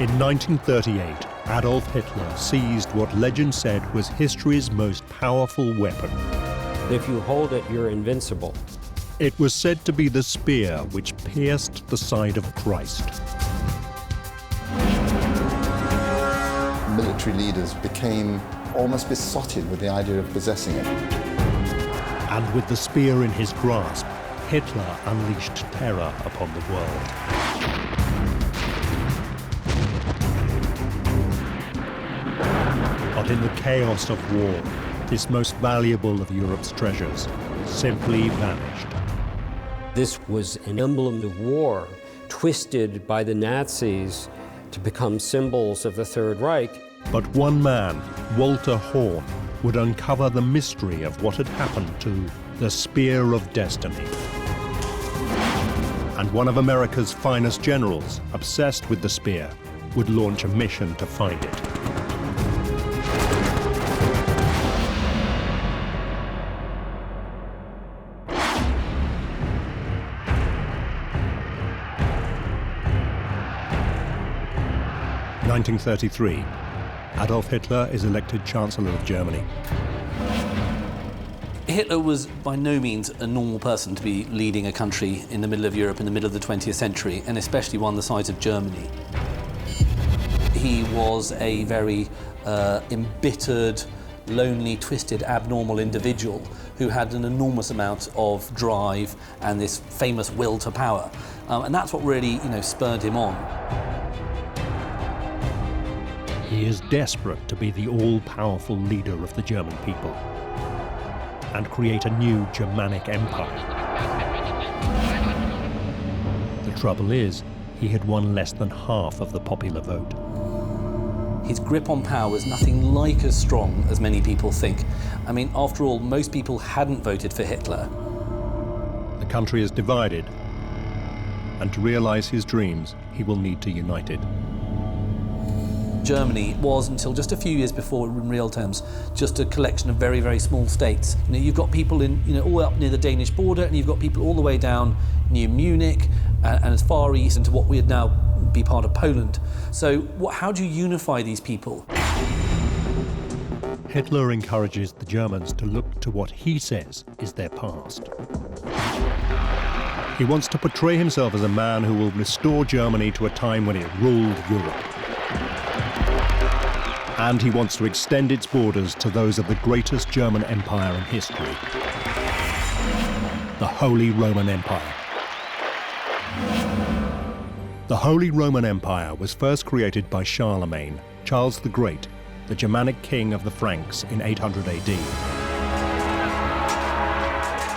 In 1938, Adolf Hitler seized what legend said was history's most powerful weapon. If you hold it, you're invincible. It was said to be the spear which pierced the side of Christ. Military leaders became almost besotted with the idea of possessing it. And with the spear in his grasp, Hitler unleashed terror upon the world. But in the chaos of war, this most valuable of Europe's treasures simply vanished. This was an emblem of war, twisted by the Nazis to become symbols of the Third Reich. But one man, Walter Horn, would uncover the mystery of what had happened to the Spear of Destiny. And one of America's finest generals, obsessed with the spear, would launch a mission to find it. In 1933, Adolf Hitler is elected Chancellor of Germany. Hitler was by no means a normal person to be leading a country in the middle of Europe in the middle of the 20th century, and especially one the size of Germany. He was a very embittered, lonely, twisted, abnormal individual who had an enormous amount of drive and this famous will to power. And that's what really, spurred him on. He is desperate to be the all-powerful leader of the German people and create a new Germanic empire. The trouble is, he had won less than half of the popular vote. His grip on power was nothing like as strong as many people think. I mean, after all, most people hadn't voted for Hitler. The country is divided, and to realize his dreams, he will need to unite it. Germany was, until just a few years before, in real terms, just a collection of very, very small states. You've got people in, all up near the Danish border, and you've got people all the way down near Munich and as far east into what would now be part of Poland. So how do you unify these people? Hitler encourages the Germans to look to what he says is their past. He wants to portray himself as a man who will restore Germany to a time when it ruled Europe. And he wants to extend its borders to those of the greatest German empire in history, the Holy Roman Empire. The Holy Roman Empire was first created by Charlemagne, Charles the Great, the Germanic king of the Franks in 800 AD.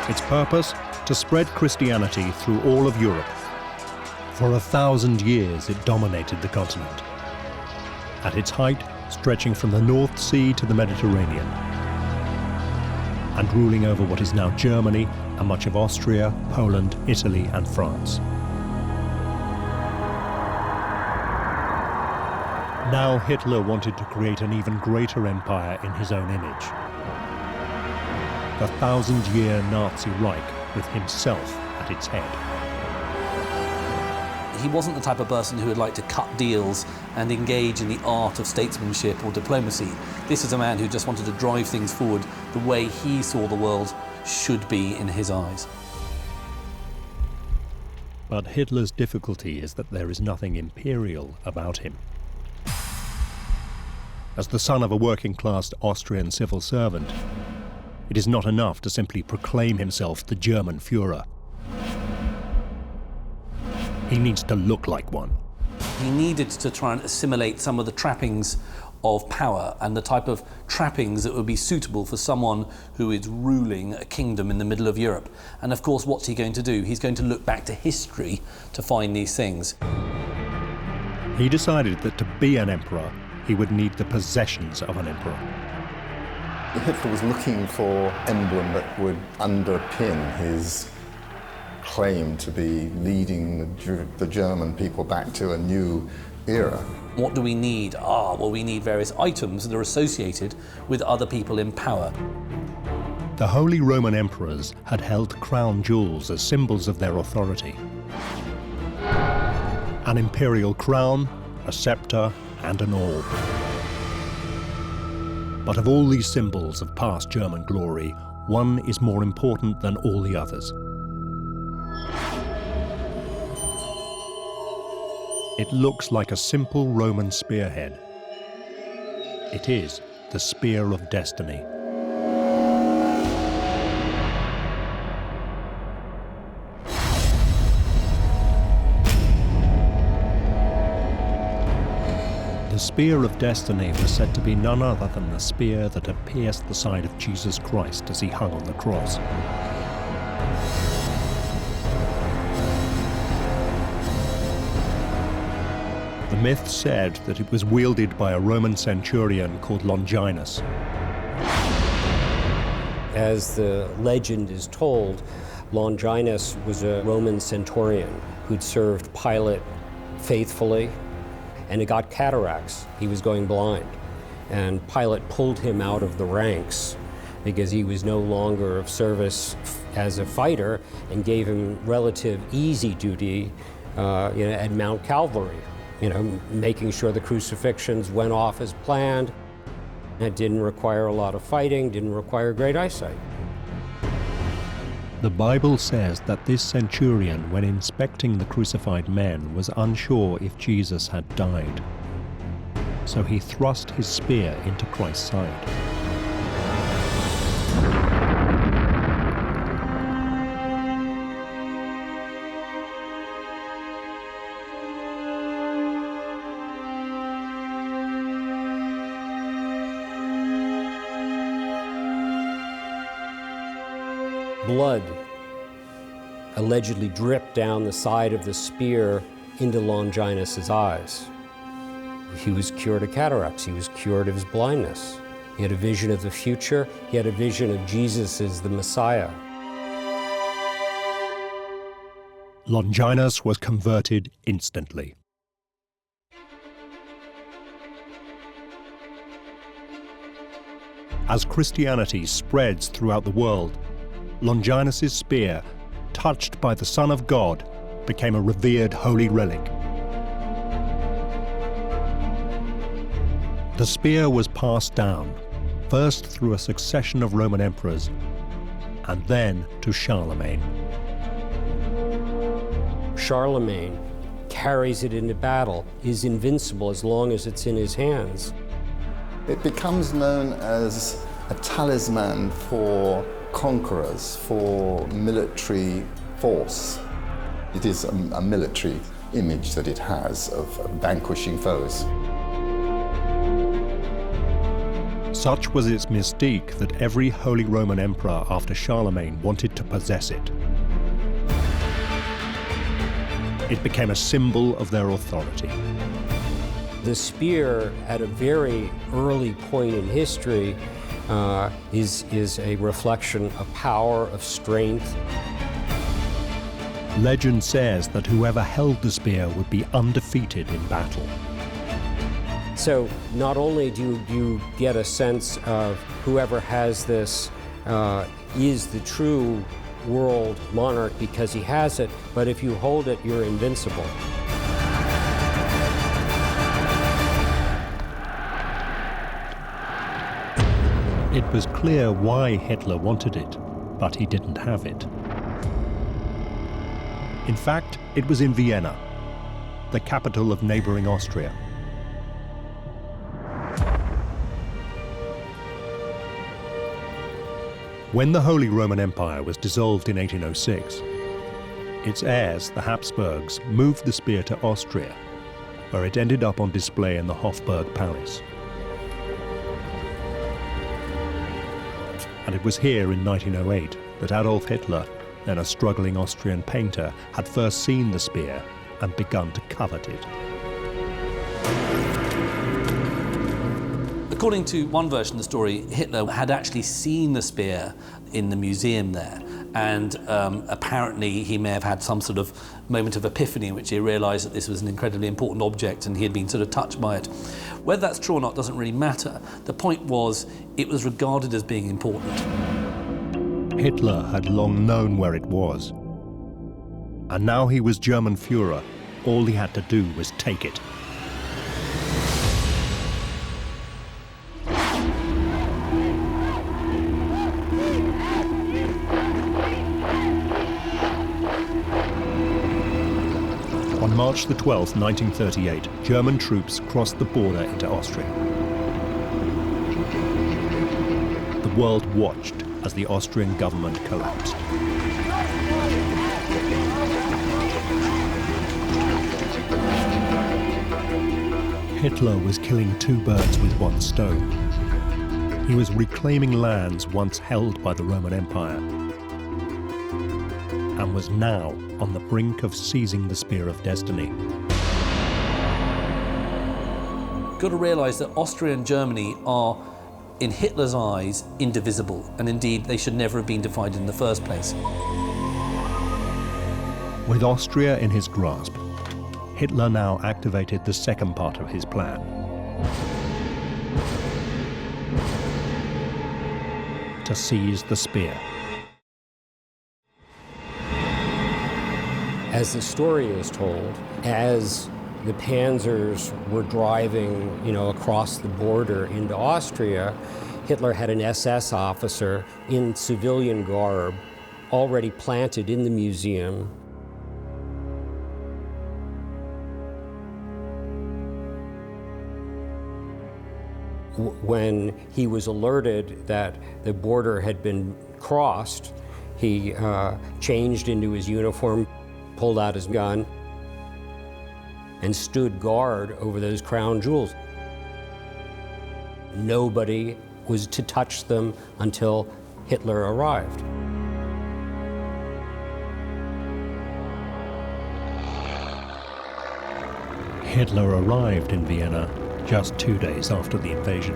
Its purpose? To spread Christianity through all of Europe. For 1,000 years it dominated the continent. At its height, stretching from the North Sea to the Mediterranean, and ruling over what is now Germany and much of Austria, Poland, Italy, and France. Now Hitler wanted to create an even greater empire in his own image. The 1,000-year Nazi Reich with himself at its head. He wasn't the type of person who would like to cut deals and engage in the art of statesmanship or diplomacy. This is a man who just wanted to drive things forward the way he saw the world should be in his eyes. But Hitler's difficulty is that there is nothing imperial about him. As the son of a working-class Austrian civil servant, it is not enough to simply proclaim himself the German Führer. He needs to look like one. He needed to try and assimilate some of the trappings of power and the type of trappings that would be suitable for someone who is ruling a kingdom in the middle of Europe. And of course, what's he going to do? He's going to look back to history to find these things. He decided that to be an emperor, he would need the possessions of an emperor. Hitler was looking for an emblem that would underpin his claim to be leading the German people back to a new era. What do we need? Well, we need various items that are associated with other people in power. The Holy Roman emperors had held crown jewels as symbols of their authority. An imperial crown, a scepter, and an orb. But of all these symbols of past German glory, one is more important than all the others. It looks like a simple Roman spearhead. It is the Spear of Destiny. The Spear of Destiny was said to be none other than the spear that had pierced the side of Jesus Christ as he hung on the cross. The myth said that it was wielded by a Roman centurion called Longinus. As the legend is told, Longinus was a Roman centurion who'd served Pilate faithfully, and he got cataracts. He was going blind. And Pilate pulled him out of the ranks because he was no longer of service as a fighter, and gave him relative easy duty at Mount Calvary, making sure the crucifixions went off as planned. It didn't require a lot of fighting, didn't require great eyesight. The Bible says that this centurion, when inspecting the crucified men, was unsure if Jesus had died. So he thrust his spear into Christ's side. Blood allegedly dripped down the side of the spear into Longinus's eyes. He was cured of cataracts. He was cured of his blindness. He had a vision of the future. He had a vision of Jesus as the Messiah. Longinus was converted instantly. As Christianity spreads throughout the world, Longinus's spear, touched by the Son of God, became a revered holy relic. The spear was passed down, first through a succession of Roman emperors, and then to Charlemagne. Charlemagne carries it into battle, is invincible as long as it's in his hands. It becomes known as a talisman for conquerors, for military force. It is a military image that it has of vanquishing foes. Such was its mystique that every Holy Roman Emperor after Charlemagne wanted to possess it. It became a symbol of their authority. The spear, at a very early point in history, is a reflection of power, of strength. Legend says that whoever held the spear would be undefeated in battle. So not only do you get a sense of whoever has this is the true world monarch because he has it, but if you hold it, you're invincible. It was clear why Hitler wanted it, but he didn't have it. In fact, it was in Vienna, the capital of neighboring Austria. When the Holy Roman Empire was dissolved in 1806, its heirs, the Habsburgs, moved the spear to Austria, where it ended up on display in the Hofburg Palace. And it was here in 1908 that Adolf Hitler, then a struggling Austrian painter, had first seen the spear and begun to covet it. According to one version of the story, Hitler had actually seen the spear in the museum there, and apparently he may have had some sort of moment of epiphany in which he realised that this was an incredibly important object and he had been sort of touched by it. Whether that's true or not doesn't really matter. The point was, it was regarded as being important. Hitler had long known where it was, and now he was German Führer. All he had to do was take it. March the 12th, 1938, German troops crossed the border into Austria. The world watched as the Austrian government collapsed. Hitler was killing two birds with one stone. He was reclaiming lands once held by the Roman Empire, and was now on the brink of seizing the spear of destiny. You've got to realise that Austria and Germany are, in Hitler's eyes, indivisible, and indeed they should never have been divided in the first place. With Austria in his grasp, Hitler now activated the second part of his plan. To seize the spear. As the story is told, as the panzers were driving, across the border into Austria, Hitler had an SS officer in civilian garb already planted in the museum. When he was alerted that the border had been crossed, he changed into his uniform, pulled out his gun, and stood guard over those crown jewels. Nobody was to touch them until Hitler arrived. Hitler arrived in Vienna just 2 days after the invasion.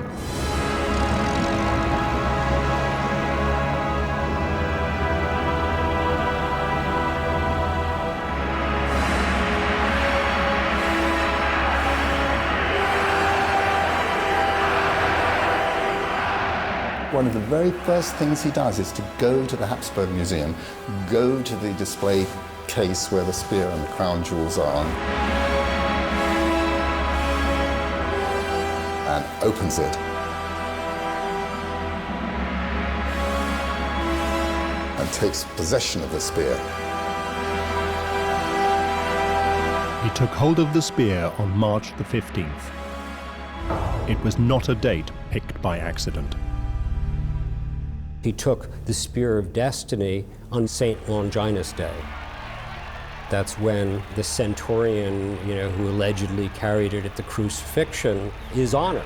One of the very first things he does is to go to the Habsburg Museum, go to the display case where the spear and the crown jewels are, and opens it. And takes possession of the spear. He took hold of the spear on March the 15th. It was not a date picked by accident. He took the Spear of Destiny on St. Longinus Day. That's when the centurion, who allegedly carried it at the crucifixion, is honored.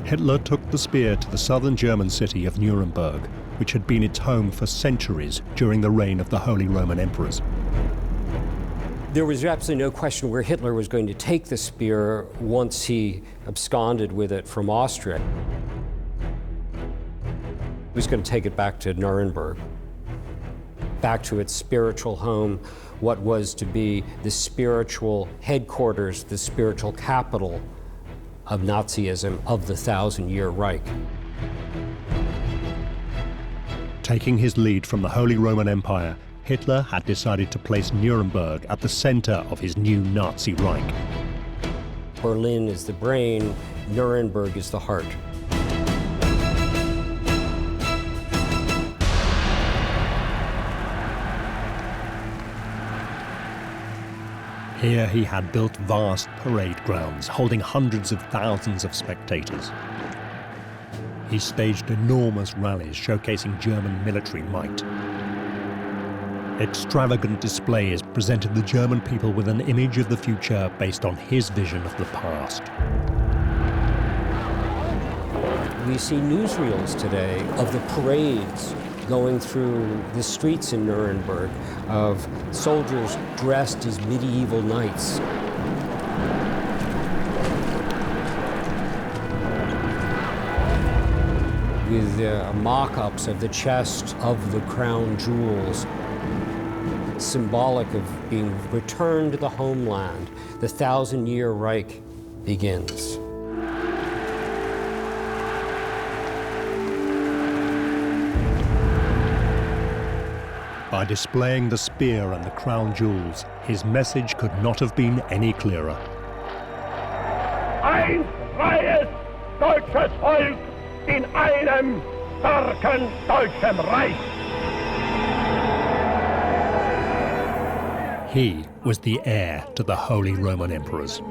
Hitler took the spear to the southern German city of Nuremberg, which had been its home for centuries during the reign of the Holy Roman Emperors. There was absolutely no question where Hitler was going to take the spear once he absconded with it from Austria. He was going to take it back to Nuremberg, back to its spiritual home, what was to be the spiritual headquarters, the spiritual capital of Nazism, of the 1,000-year Reich. Taking his lead from the Holy Roman Empire, Hitler had decided to place Nuremberg at the center of his new Nazi Reich. Berlin is the brain, Nuremberg is the heart. Here he had built vast parade grounds holding hundreds of thousands of spectators. He staged enormous rallies showcasing German military might. Extravagant displays presented the German people with an image of the future based on his vision of the past. We see newsreels today of the parades going through the streets in Nuremberg, of soldiers dressed as medieval knights. With mock-ups of the chest of the crown jewels, symbolic of being returned to the homeland. The 1,000-year Reich begins. By displaying the spear and the crown jewels, his message could not have been any clearer. Ein freies deutsches Volk in einem starken deutschen Reich. He was the heir to the Holy Roman Emperors.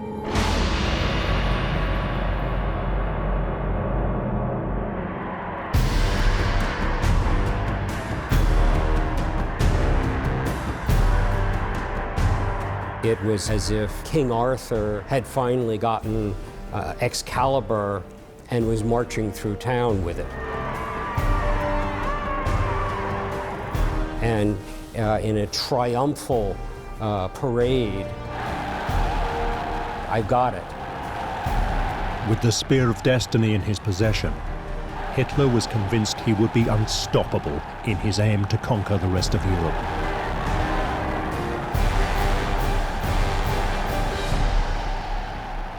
It was as if King Arthur had finally gotten Excalibur and was marching through town with it. And in a triumphal parade, I got it. With the Spear of Destiny in his possession, Hitler was convinced he would be unstoppable in his aim to conquer the rest of Europe.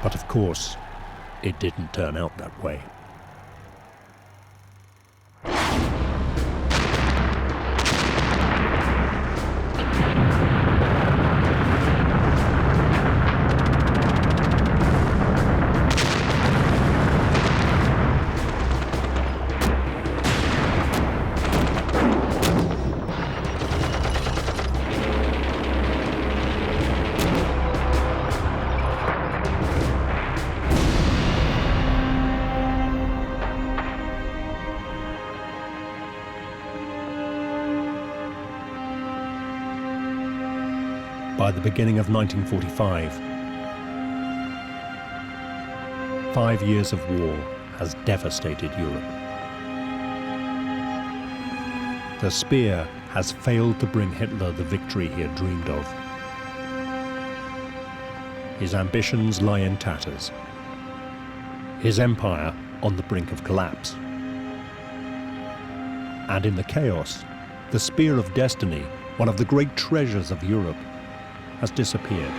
But of course, it didn't turn out that way. By the beginning of 1945, 5 years of war has devastated Europe. The spear has failed to bring Hitler the victory he had dreamed of. His ambitions lie in tatters. His empire on the brink of collapse. And in the chaos, the Spear of Destiny, one of the great treasures of Europe, has disappeared.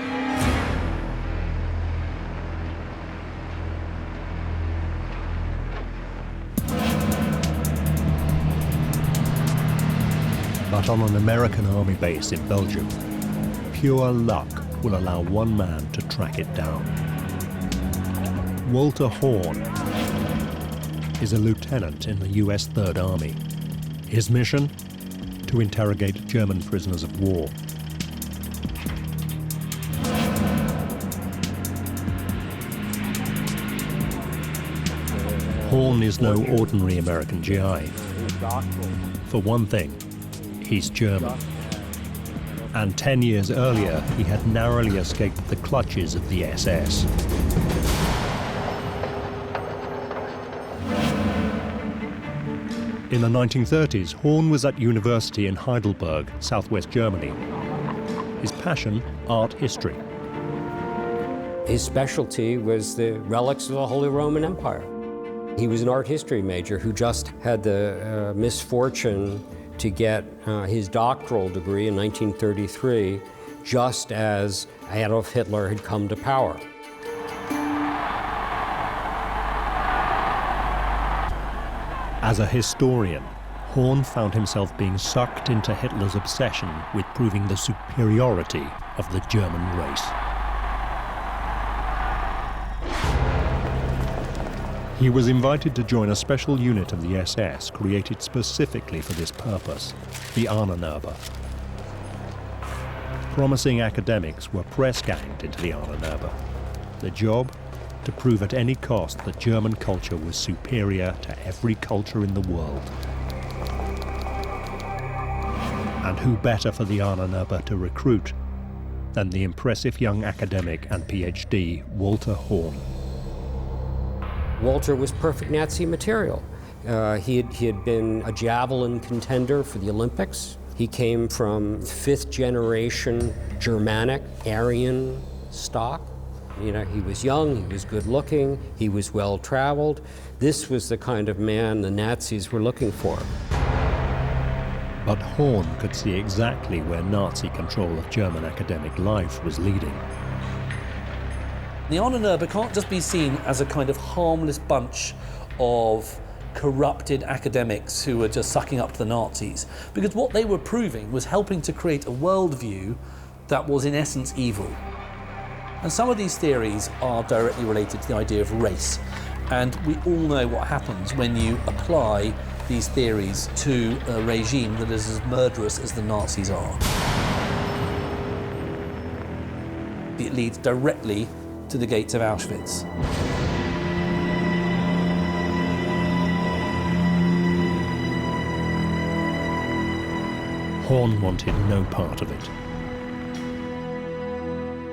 But on an American army base in Belgium, pure luck will allow one man to track it down. Walter Horn is a lieutenant in the US Third Army. His mission? To interrogate German prisoners of war. Horn is no ordinary American GI. For one thing, he's German. And 10 years earlier, he had narrowly escaped the clutches of the SS. In the 1930s, Horn was at university in Heidelberg, southwest Germany. His passion, art history. His specialty was the relics of the Holy Roman Empire. He was an art history major who just had the misfortune to get his doctoral degree in 1933, just as Adolf Hitler had come to power. As a historian, Horn found himself being sucked into Hitler's obsession with proving the superiority of the German race. He was invited to join a special unit of the SS created specifically for this purpose, the Ahnenerbe. Promising academics were press-ganged into the Ahnenerbe. The job? To prove at any cost that German culture was superior to every culture in the world. And who better for the Ahnenerbe to recruit than the impressive young academic and PhD, Walter Horn. Walter was perfect Nazi material. He had been a javelin contender for the Olympics. He came from fifth generation Germanic, Aryan stock. You know, he was young, he was good looking, he was well traveled. This was the kind of man the Nazis were looking for. But Horn could see exactly where Nazi control of German academic life was leading. The Ahnenerbe can't just be seen as a kind of harmless bunch of corrupted academics who were just sucking up to the Nazis, because what they were proving was helping to create a worldview that was in essence evil. And some of these theories are directly related to the idea of race, and we all know what happens when you apply these theories to a regime that is as murderous as the Nazis are. It leads directly to the gates of Auschwitz. Horn wanted no part of it.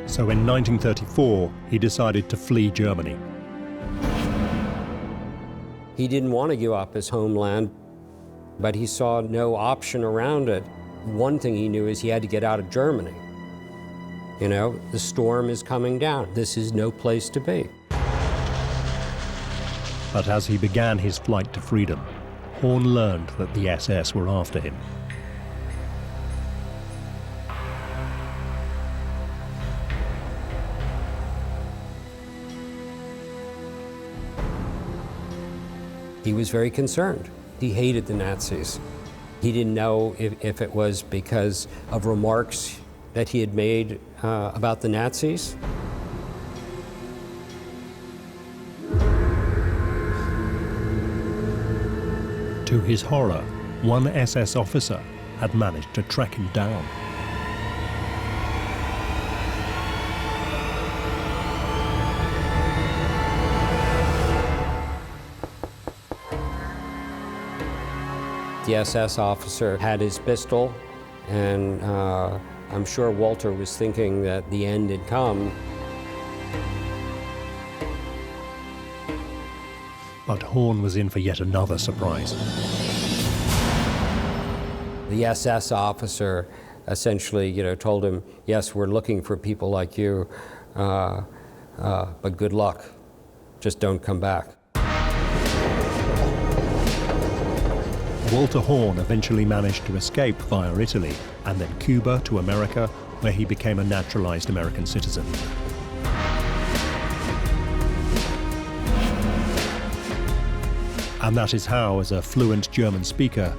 So in 1934, he decided to flee Germany. He didn't want to give up his homeland, but he saw no option around it. One thing he knew is he had to get out of Germany. You know, the storm is coming down. This is no place to be. But as he began his flight to freedom, Horn learned that the SS were after him. He was very concerned. He hated the Nazis. He didn't know if it was because of remarks that he had made about the Nazis. To his horror, one SS officer had managed to track him down. The SS officer had his pistol, and I'm sure Walter was thinking that the end had come. But Horn was in for yet another surprise. The SS officer essentially, told him, yes, we're looking for people like you, but good luck. Just don't come back. Walter Horn eventually managed to escape via Italy and then Cuba to America, where he became a naturalized American citizen. And that is how, as a fluent German speaker,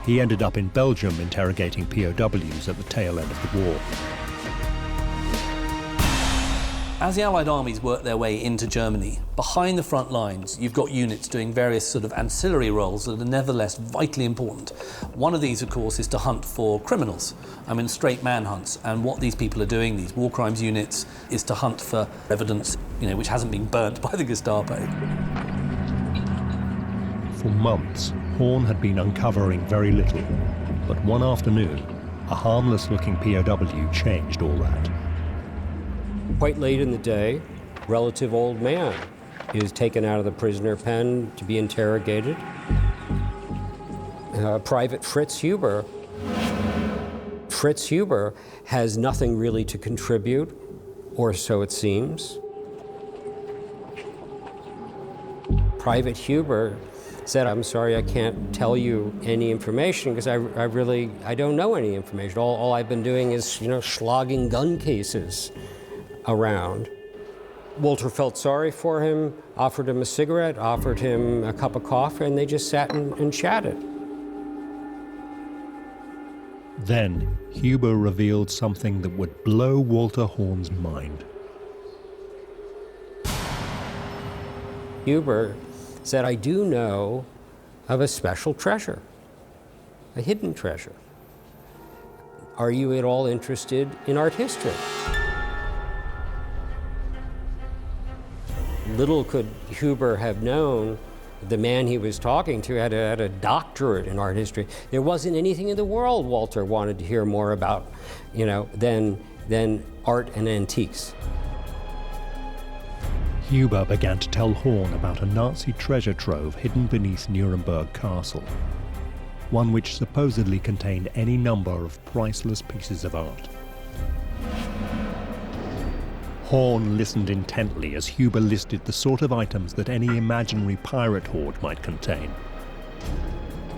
he ended up in Belgium interrogating POWs at the tail end of the war. As the Allied armies worked their way into Germany, behind the front lines, you've got units doing various sort of ancillary roles that are nevertheless vitally important. One of these, of course, is to hunt for criminals. Straight manhunts. And what these people are doing, these war crimes units, is to hunt for evidence, which hasn't been burnt by the Gestapo. For months, Horn had been uncovering very little, but one afternoon, a harmless-looking POW changed all that. Quite late in the day, a relative old man is taken out of the prisoner pen to be interrogated. Private Fritz Huber. Fritz Huber has nothing really to contribute, or so it seems. Private Huber said, I'm sorry, I can't tell you any information because I don't know any information. All I've been doing is, slogging gun cases around. Walter felt sorry for him, offered him a cigarette, offered him a cup of coffee, and they just sat and chatted. Then, Huber revealed something that would blow Walter Horn's mind. Huber said, I do know of a special treasure, a hidden treasure. Are you at all interested in art history? Little could Huber have known the man he was talking to had a doctorate in art history. There wasn't anything in the world Walter wanted to hear more about, than art and antiques. Huber began to tell Horn about a Nazi treasure trove hidden beneath Nuremberg Castle, one which supposedly contained any number of priceless pieces of art. Horn listened intently as Huber listed the sort of items that any imaginary pirate hoard might contain.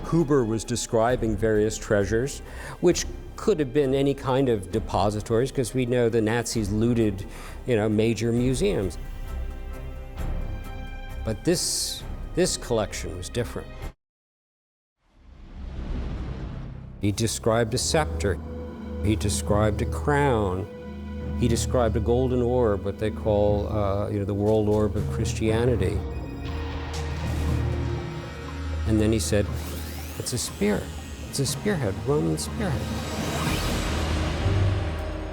Huber was describing various treasures, which could have been any kind of depositories, because we know the Nazis looted, major museums. But this collection was different. He described a scepter. He described a crown. He described a golden orb, what they call, the world orb of Christianity. And then he said, it's a spear. It's a spearhead, Roman spearhead.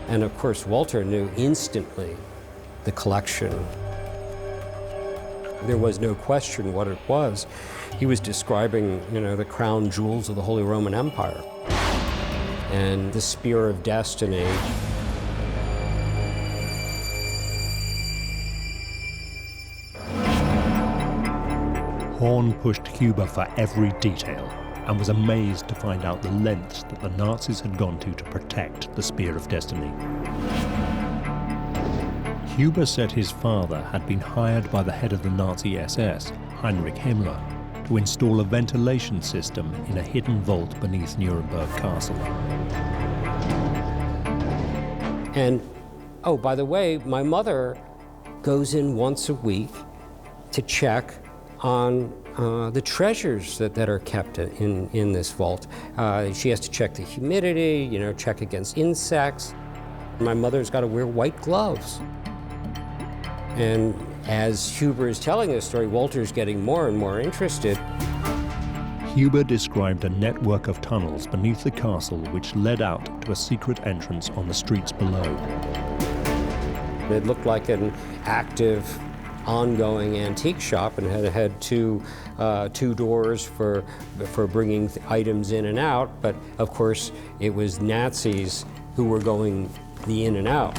And of course, Walter knew instantly the collection. There was no question what it was. He was describing, the crown jewels of the Holy Roman Empire and the spear of destiny. Horn pushed Huber for every detail and was amazed to find out the lengths that the Nazis had gone to protect the Spear of Destiny. Huber said his father had been hired by the head of the Nazi SS, Heinrich Himmler, to install a ventilation system in a hidden vault beneath Nuremberg Castle. And, oh, by the way, my mother goes in once a week to check on the treasures that are kept in this vault. She has to check the humidity, check against insects. My mother's got to wear white gloves. And as Huber is telling this story, Walter's getting more and more interested. Huber described a network of tunnels beneath the castle which led out to a secret entrance on the streets below. It looked like an active, ongoing antique shop, and had two doors for bringing items in and out, but of course it was Nazis who were going the in and out.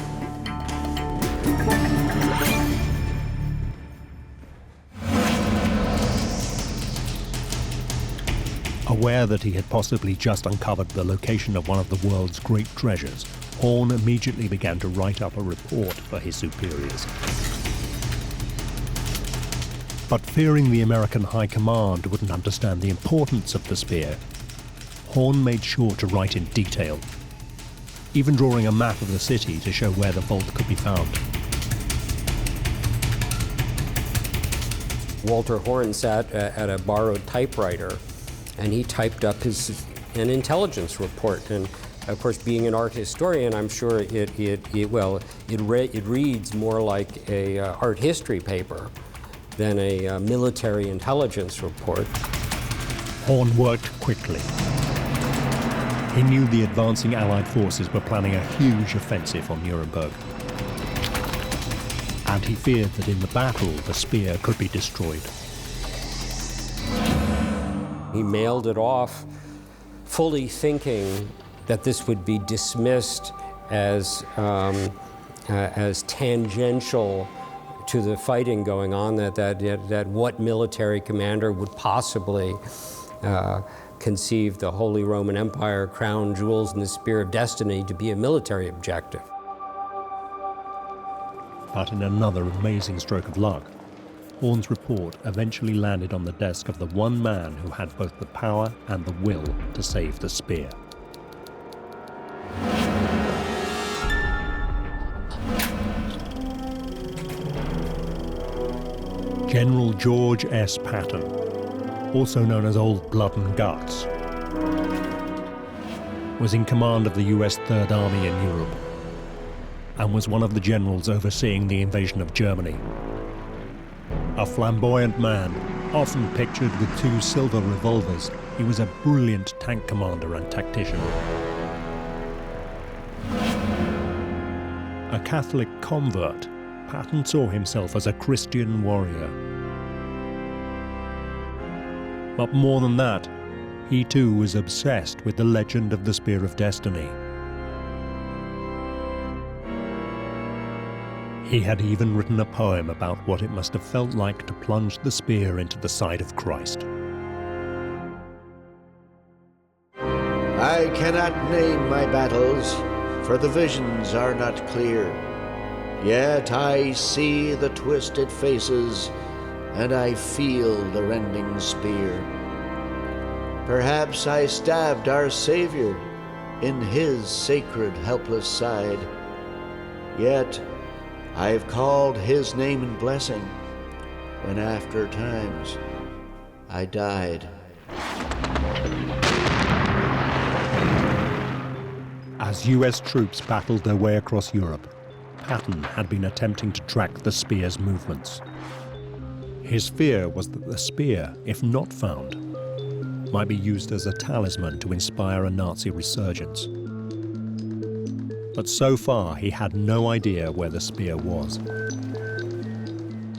Aware that he had possibly just uncovered the location of one of the world's great treasures, Horn immediately began to write up a report for his superiors. But fearing the American High Command wouldn't understand the importance of the spear, Horn made sure to write in detail, even drawing a map of the city to show where the vault could be found. Walter Horn sat at a borrowed typewriter, and he typed up an intelligence report. And of course, being an art historian, I'm sure it reads more like a art history paper than a military intelligence report. Horn worked quickly. He knew the advancing Allied forces were planning a huge offensive on Nuremberg. And he feared that in the battle, the spear could be destroyed. He mailed it off, fully thinking that this would be dismissed as tangential to the fighting going on, that what military commander would possibly conceive the Holy Roman Empire, crown jewels, and the Spear of Destiny to be a military objective. But in another amazing stroke of luck, Horn's report eventually landed on the desk of the one man who had both the power and the will to save the spear. General George S. Patton, also known as Old Blood and Guts, was in command of the US Third Army in Europe and was one of the generals overseeing the invasion of Germany. A flamboyant man, often pictured with 2 silver revolvers, he was a brilliant tank commander and tactician. A Catholic convert, Patton saw himself as a Christian warrior. But more than that, he too was obsessed with the legend of the Spear of Destiny. He had even written a poem about what it must have felt like to plunge the spear into the side of Christ. I cannot name my battles, for the visions are not clear. Yet I see the twisted faces, and I feel the rending spear. Perhaps I stabbed our Savior in his sacred helpless side. Yet I've called his name in blessing when after times I died. As US troops battled their way across Europe, Patton had been attempting to track the spear's movements. His fear was that the spear, if not found, might be used as a talisman to inspire a Nazi resurgence. But so far, he had no idea where the spear was,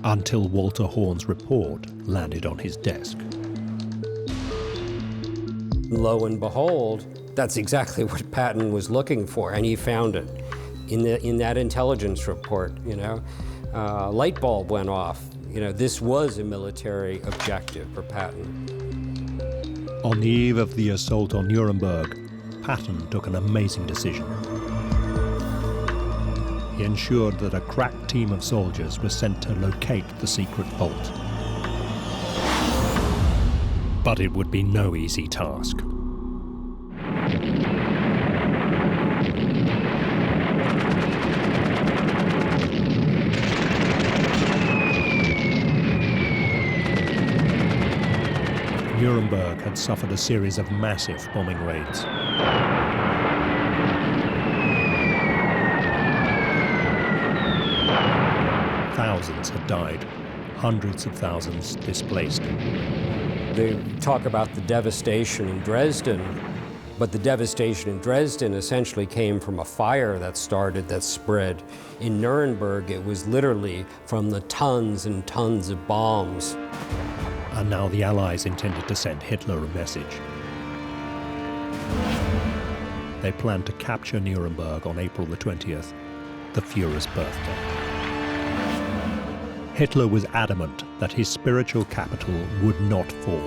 until Walter Horn's report landed on his desk. Lo and behold, that's exactly what Patton was looking for, and he found it in that intelligence report. Light bulb went off. This was a military objective for Patton. On the eve of the assault on Nuremberg, Patton took an amazing decision. He ensured that a crack team of soldiers was sent to locate the secret vault. But it would be no easy task. Nuremberg had suffered a series of massive bombing raids. Thousands had died, hundreds of thousands displaced. They talk about the devastation in Dresden, but the devastation in Dresden essentially came from a fire that spread. In Nuremberg, it was literally from the tons and tons of bombs. And now the Allies intended to send Hitler a message. They planned to capture Nuremberg on April the 20th, the Führer's birthday. Hitler was adamant that his spiritual capital would not fall.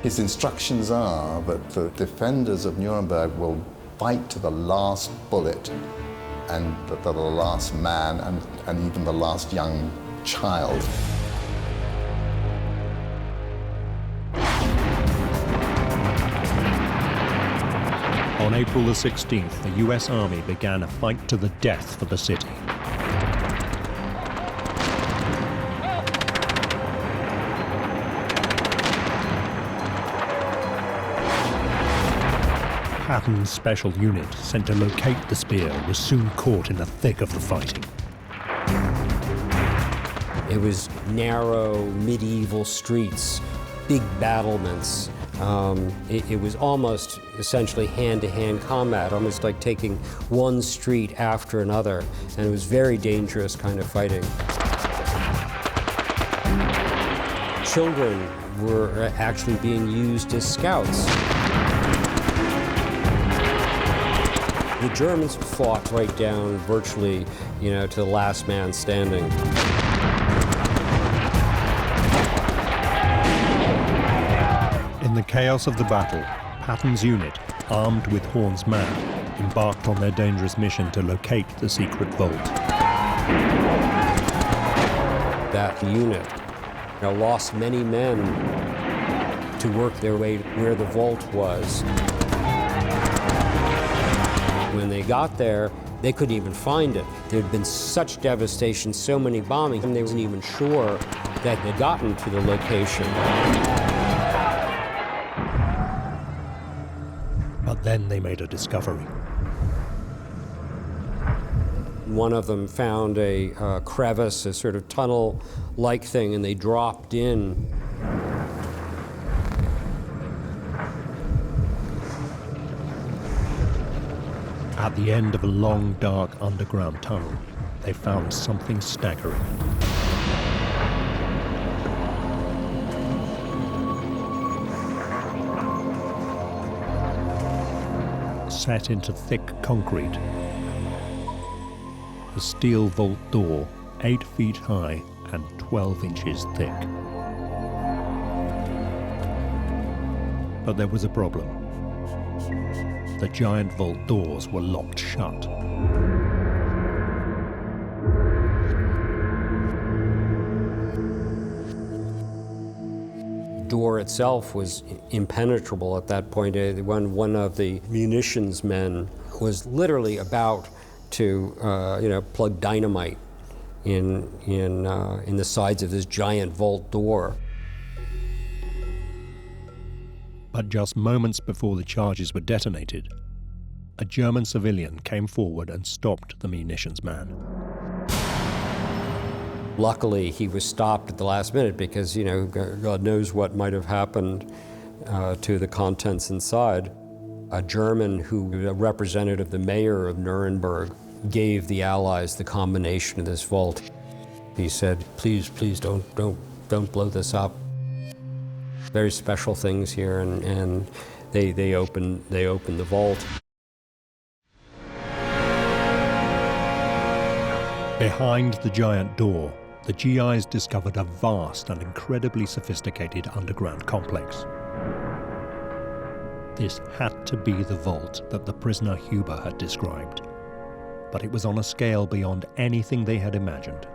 His instructions are that the defenders of Nuremberg will fight to the last bullet, and the last man, and even the last young child. On April the 16th, the US Army began a fight to the death for the city. Patton's special unit, sent to locate the spear, was soon caught in the thick of the fighting. It was narrow, medieval streets, big battlements. It was almost essentially hand-to-hand combat, almost like taking one street after another, and it was very dangerous kind of fighting. Children were actually being used as scouts. The Germans fought right down virtually, to the last man standing. In the chaos of the battle, Patton's unit, armed with Horn's map, embarked on their dangerous mission to locate the secret vault. That unit lost many men to work their way where the vault was. When they got there, they couldn't even find it. There had been such devastation, so many bombings, and they weren't even sure that they'd gotten to the location. But then they made a discovery. One of them found a crevice, a sort of tunnel-like thing, and they dropped in. At the end of a long, dark underground tunnel, they found something staggering. Set into thick concrete, a steel vault door 8 feet high and 12 inches thick. But there was a problem. The giant vault doors were locked shut. The door itself was impenetrable at that point. When one of the munitions men was literally about to, plug dynamite in the sides of this giant vault door. But just moments before the charges were detonated, a German civilian came forward and stopped the munitions man. Luckily, he was stopped at the last minute because, God knows what might have happened to the contents inside. A German who, a representative, the mayor of Nuremberg, gave the Allies the combination of this vault. He said, please don't blow this up. Very special things here, and they opened the vault. Behind the giant door, the GIs discovered a vast and incredibly sophisticated underground complex. This had to be the vault that the prisoner Huber had described, but it was on a scale beyond anything they had imagined.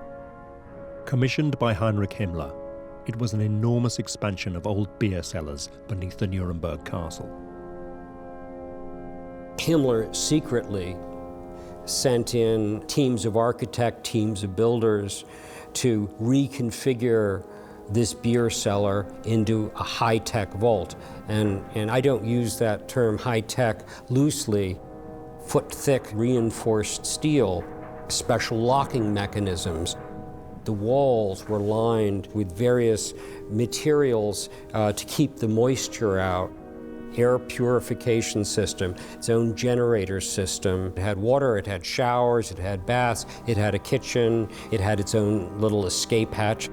Commissioned by Heinrich Himmler, it was an enormous expansion of old beer cellars beneath the Nuremberg castle. Himmler secretly sent in teams of architects, teams of builders to reconfigure this beer cellar into a high-tech vault. And I don't use that term high-tech loosely. Foot-thick reinforced steel, special locking mechanisms. The walls were lined with various materials to keep the moisture out. Air purification system, its own generator system. It had water, it had showers, it had baths, it had a kitchen, it had its own little escape hatch.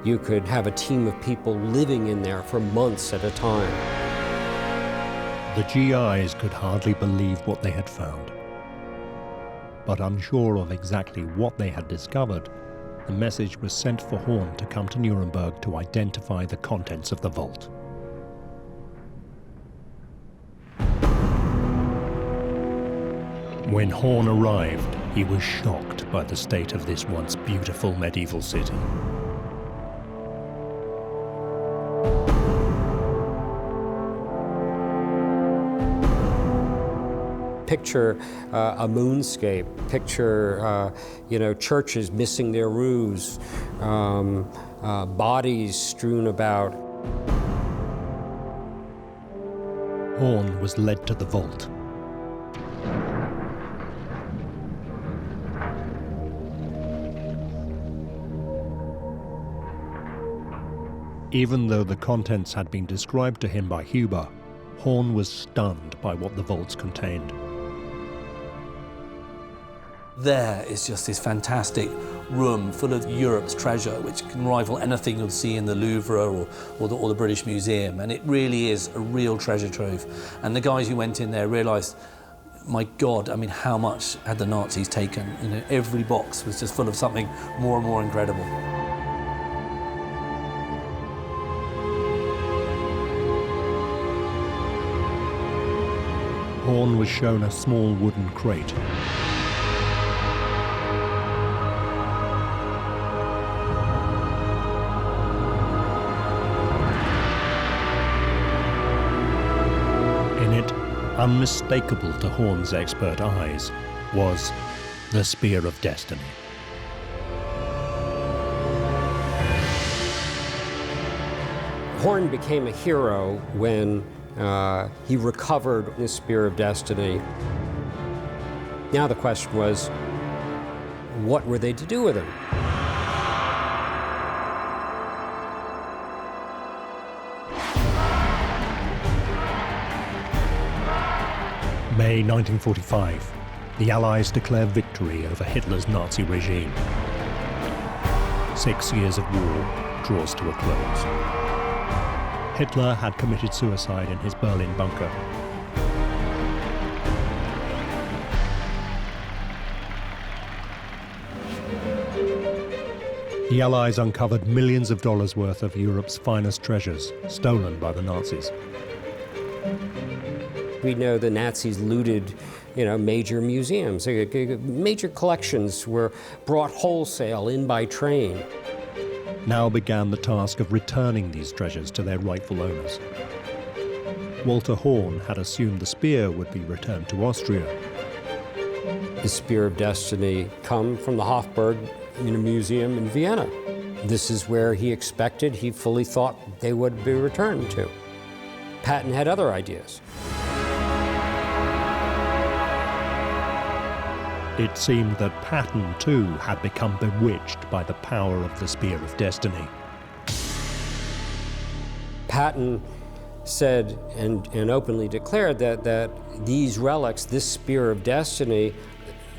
You could have a team of people living in there for months at a time. The GIs could hardly believe what they had found. But unsure of exactly what they had discovered, the message was sent for Horn to come to Nuremberg to identify the contents of the vault. When Horn arrived, he was shocked by the state of this once beautiful medieval city. Picture a moonscape, picture churches missing their roofs, bodies strewn about. Horn was led to the vault. Even though the contents had been described to him by Huber, Horn was stunned by what the vaults contained. There is just this fantastic room full of Europe's treasure, which can rival anything you'll see in the Louvre or the British Museum. And it really is a real treasure trove. And the guys who went in there realized, my God, I mean, how much had the Nazis taken? You know, every box was just full of something more and more incredible. Horn was shown a small wooden crate. In it, unmistakable to Horn's expert eyes, was the Spear of Destiny. Horn became a hero when he recovered the Spear of Destiny. Now the question was, what were they to do with him? May 1945, the Allies declare victory over Hitler's Nazi regime. 6 years of war draws to a close. Hitler had committed suicide in his Berlin bunker. The Allies uncovered millions of dollars worth of Europe's finest treasures, stolen by the Nazis. We know the Nazis looted, major museums. Major collections were brought wholesale in by train. Now began the task of returning these treasures to their rightful owners. Walter Horn had assumed the spear would be returned to Austria. The Spear of Destiny come from the Hofburg Museum in Vienna. This is where he fully thought they would be returned to. Patton had other ideas. It seemed that Patton, too, had become bewitched by the power of the Spear of Destiny. Patton said and openly declared that these relics, this spear of destiny,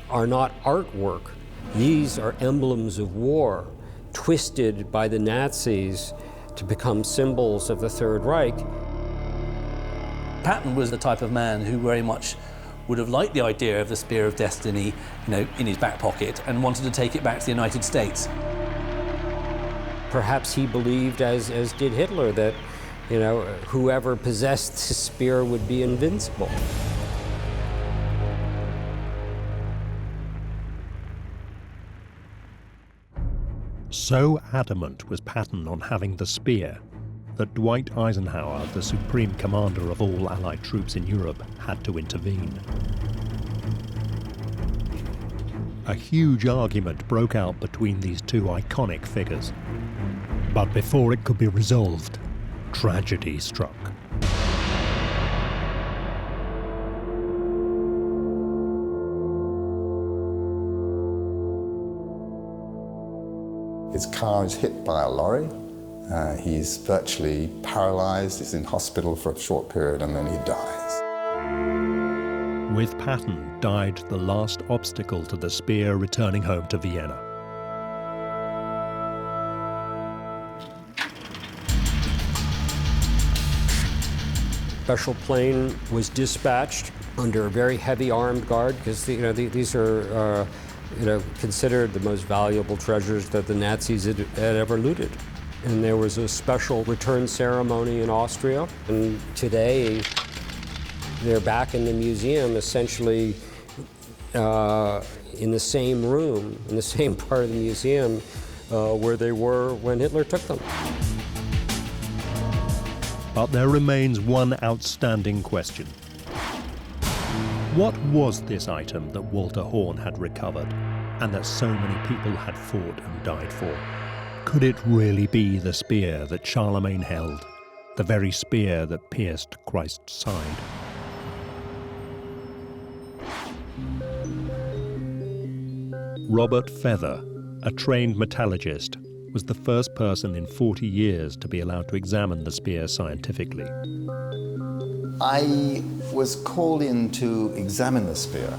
are not artwork. These are emblems of war, twisted by the Nazis to become symbols of the Third Reich. Patton was the type of man who very much would have liked the idea of the spear of destiny, in his back pocket, and wanted to take it back to the United States. Perhaps he believed, as did Hitler, that whoever possessed the spear would be invincible. So adamant was Patton on having the spear that Dwight Eisenhower, the supreme commander of all Allied troops in Europe, had to intervene. A huge argument broke out between these two iconic figures. But before it could be resolved, tragedy struck. His car is hit by a lorry. He's virtually paralyzed. He's in hospital for a short period and then he dies. With Patton died the last obstacle to the spear returning home to Vienna. Special plane was dispatched under a very heavy armed guard because these are considered the most valuable treasures that the Nazis had ever looted. And there was a special return ceremony in Austria. And today, they're back in the museum, essentially in the same room, in the same part of the museum where they were when Hitler took them. But there remains one outstanding question. What was this item that Walter Horn had recovered and that so many people had fought and died for? Could it really be the spear that Charlemagne held, the very spear that pierced Christ's side? Robert Feather, a trained metallurgist, was the first person in 40 years to be allowed to examine the spear scientifically. I was called in to examine the spear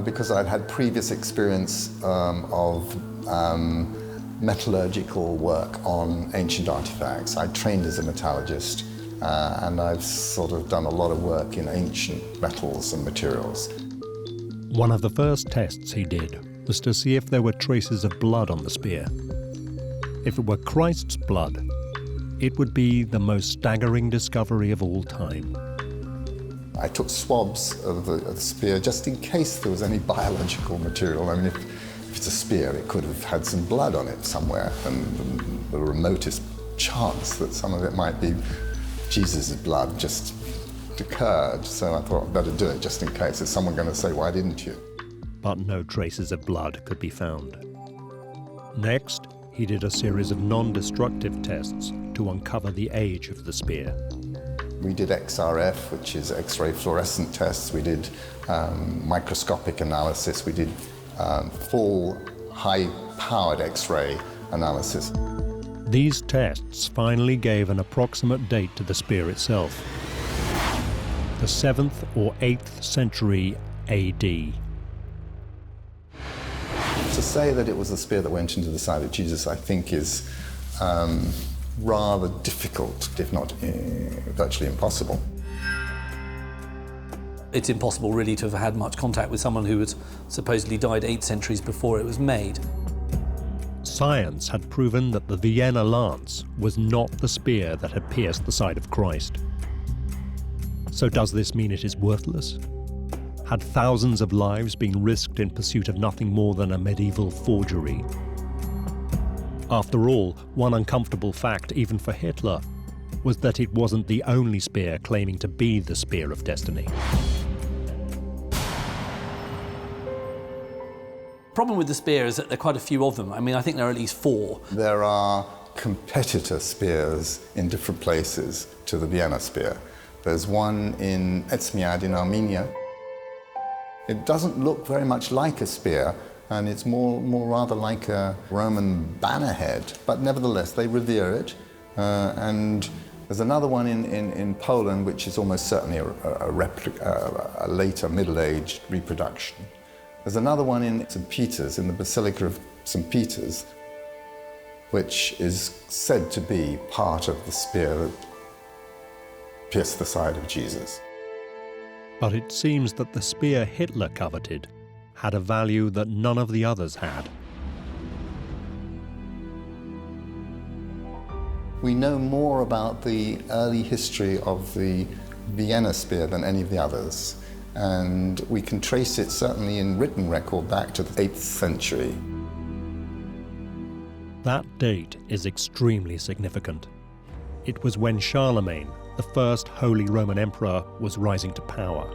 because I'd had previous experience of metallurgical work on ancient artifacts. I trained as a metallurgist and I've sort of done a lot of work in ancient metals and materials. One of the first tests he did was to see if there were traces of blood on the spear. If it were Christ's blood, it would be the most staggering discovery of all time. I took swabs of the spear just in case there was any biological material. I mean, if it's a spear, it could have had some blood on it somewhere, and the remotest chance that some of it might be Jesus' blood just occurred. So I thought I'd better do it just in case. Is someone going to say, why didn't you? But no traces of blood could be found. Next, he did a series of non-destructive tests to uncover the age of the spear. We did XRF, which is X-ray fluorescent tests. We did microscopic analysis. We did full high-powered X-ray analysis. These tests finally gave an approximate date to the spear itself. The 7th or 8th century AD. To say that it was the spear that went into the side of Jesus, I think, is rather difficult, if not virtually impossible. It's impossible really to have had much contact with someone who had supposedly died 8 centuries before it was made. Science had proven that the Vienna lance was not the spear that had pierced the side of Christ. So does this mean it is worthless? Had thousands of lives been risked in pursuit of nothing more than a medieval forgery? After all, one uncomfortable fact, even for Hitler, was that it wasn't the only spear claiming to be the spear of destiny. Problem with the spear is that there are quite a few of them. I mean, I think there are at least 4. There are competitor spears in different places to the Vienna spear. There's one in Etchmiad in Armenia. It doesn't look very much like a spear, and it's more rather like a Roman bannerhead, but nevertheless they revere it, and There's another one in Poland, which is almost certainly a later Middle-aged reproduction. There's another one in St. Peter's, in the Basilica of St. Peter's, which is said to be part of the spear that pierced the side of Jesus. But it seems that the spear Hitler coveted had a value that none of the others had. We know more about the early history of the Vienna spear than any of the others, and we can trace it certainly in written record back to the 8th century. That date is extremely significant. It was when Charlemagne, the first Holy Roman Emperor, was rising to power.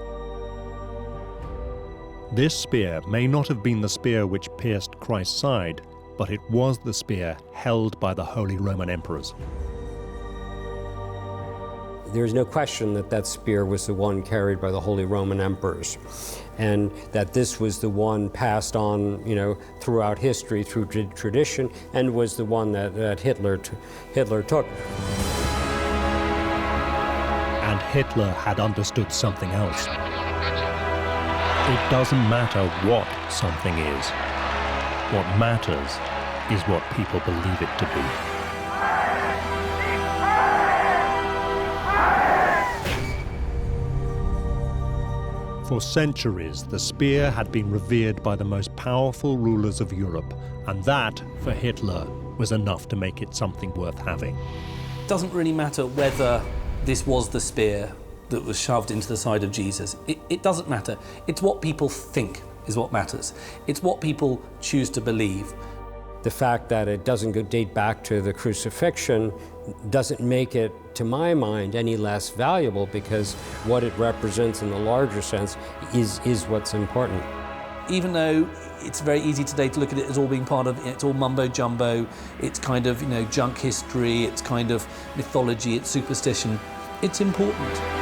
This spear may not have been the spear which pierced Christ's side, but it was the spear held by the Holy Roman Emperors. There's no question that that spear was the one carried by the Holy Roman Emperors, and that this was the one passed on, throughout history, through tradition, and was the one that Hitler took. And Hitler had understood something else. It doesn't matter what something is. What matters is what people believe it to be. For centuries, the spear had been revered by the most powerful rulers of Europe, and that, for Hitler, was enough to make it something worth having. It doesn't really matter whether this was the spear that was shoved into the side of Jesus. It doesn't matter. It's what people think is what matters. It's what people choose to believe. The fact that it doesn't date back to the crucifixion doesn't make it, to my mind, any less valuable, because what it represents in the larger sense is what's important. Even though it's very easy today to look at it as all being part of, it's all mumbo jumbo, it's kind of, junk history, it's kind of mythology, it's superstition, it's important.